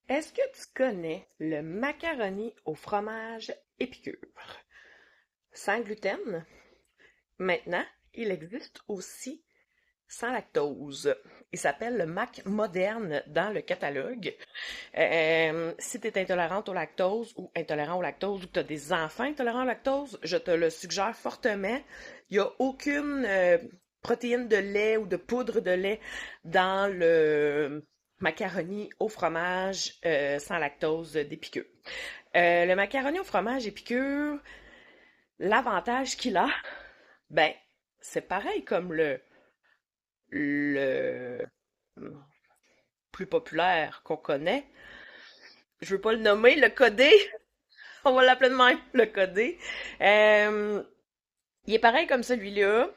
Est-ce que tu connais le macaroni au fromage épicure? Sans gluten? Maintenant, il existe aussi sans lactose. Il s'appelle le Mac moderne dans le catalogue. Si tu es intolérante au lactose ou intolérant au lactose ou que tu as des enfants intolérants au lactose, je te le suggère fortement. Il n'y a aucune protéine de lait ou de poudre de lait dans le macaroni au fromage sans lactose d'Épicure. Le macaroni au fromage épicure, l'avantage qu'il a, ben, c'est pareil comme le plus populaire qu'on connaît. Je veux pas le nommer, le codé. On va l'appeler de même, le codé. Euh, il est pareil comme celui-là,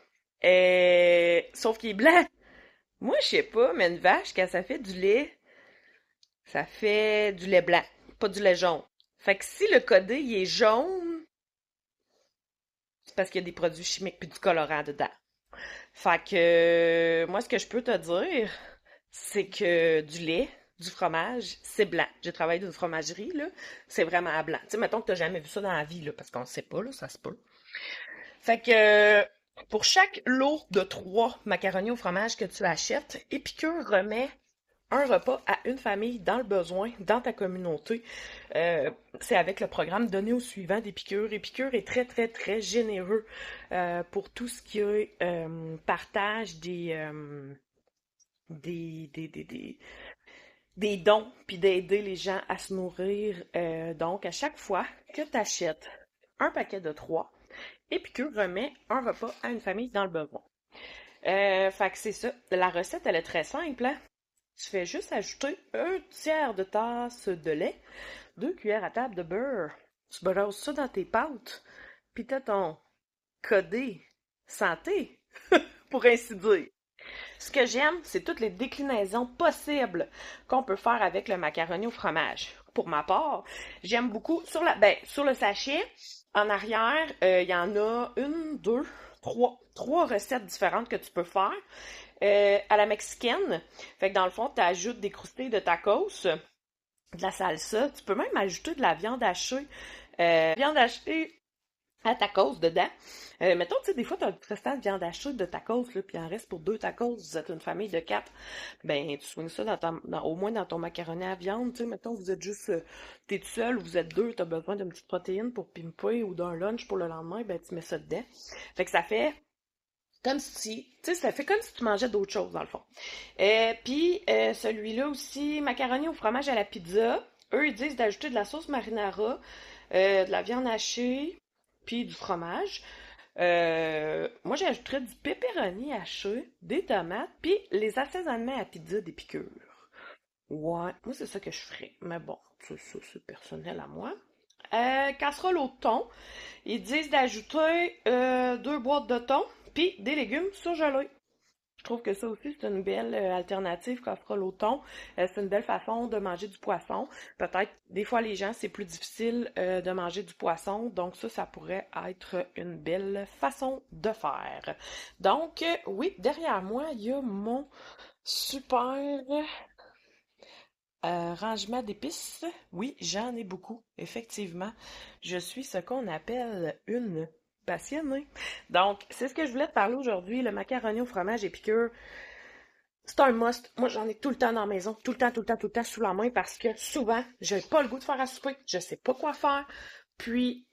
sauf qu'il est blanc. Moi, je sais pas, mais une vache, quand ça fait du lait, ça fait du lait blanc, pas du lait jaune. Fait que si le codé, il est jaune, c'est parce qu'il y a des produits chimiques puis du colorant dedans. Fait que, moi, ce que je peux te dire, c'est que du lait, du fromage, c'est blanc. J'ai travaillé dans une fromagerie, là, c'est vraiment blanc. Tu sais, mettons que t'as jamais vu ça dans la vie, là, parce qu'on ne sait pas, là, ça se peut. Fait que, pour chaque lot de 3 macaronis au fromage que tu achètes, Épicure remet un repas à une famille dans le besoin, dans ta communauté. Euh, c'est avec le programme Donner au suivant d'Épicure. Épicure est très, très, très généreux pour tout ce qui est partage des dons, puis d'aider les gens à se nourrir. Donc, à chaque fois que tu achètes un paquet de 3, Épicure remet un repas à une famille dans le besoin. Fait que c'est ça. La recette, elle est très simple, hein? Tu fais juste ajouter un tiers de tasse de lait, 2 cuillères à table de beurre. Tu brasses ça dans tes pâtes, puis t'as ton codé santé, pour ainsi dire. Ce que j'aime, c'est toutes les déclinaisons possibles qu'on peut faire avec le macaroni au fromage. Pour ma part, j'aime beaucoup sur le sachet, en arrière, il y en a une, deux, trois recettes différentes que tu peux faire. À la mexicaine, fait que dans le fond, tu ajoutes des croustilles de tacos, de la salsa, tu peux même ajouter de la viande hachée à tacos dedans. Mettons, tu sais, des fois, tu as un restant de viande hachée de tacos, là, puis il en reste pour 2 tacos, vous êtes une famille de 4. Ben, tu soignes ça au moins dans ton macaroni à viande, tu sais, mettons, vous êtes juste, t'es tout seul ou vous êtes deux, t'as besoin d'une petite protéine pour pimper ou d'un lunch pour le lendemain, ben, tu mets ça dedans. Fait que ça fait comme si, tu sais, ça fait comme si tu mangeais d'autres choses, dans le fond. Puis, celui-là aussi, macaroni au fromage à la pizza. Eux, ils disent d'ajouter de la sauce marinara, de la viande hachée, puis du fromage. Moi, j'ajouterais du pepperoni haché, des tomates, puis les assaisonnements à pizza d'épicure. Ouais, moi, c'est ça que je ferais. Mais bon, ça, c'est personnel à moi. Casserole au thon. Ils disent d'ajouter 2 boîtes de thon, puis des légumes surgelés. Je trouve que ça aussi, c'est une belle alternative casserole au thon. C'est une belle façon de manger du poisson. Peut-être, des fois, les gens, c'est plus difficile de manger du poisson. Donc ça pourrait être une belle façon de faire. Donc, oui, derrière moi, il y a mon super rangement d'épices. Oui, j'en ai beaucoup, effectivement. Je suis ce qu'on appelle une passionnée. Donc, c'est ce que je voulais te parler aujourd'hui, le macaroni au fromage épicure. C'est un must. Moi, j'en ai tout le temps dans la maison, tout le temps, tout le temps, tout le temps sous la main parce que souvent, j'ai pas le goût de faire à souper, je sais pas quoi faire. Puis,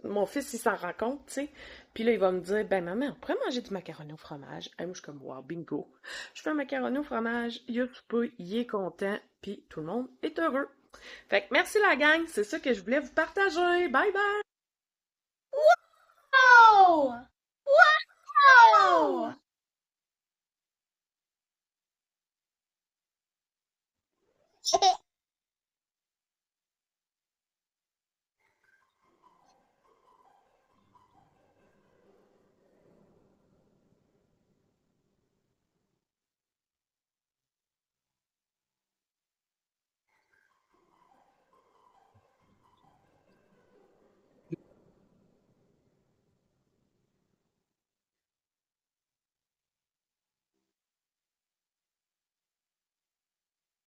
mon fils, il s'en rend compte, tu sais. Puis là, il va me dire, ben maman, on pourrait manger du macaroni au fromage. Et moi, je suis comme, wow, bingo. Je fais un macaroni au fromage, il a soupé, il est content, puis tout le monde est heureux. Fait que merci la gang, c'est ça que je voulais vous partager. Bye bye! Wow! Wow!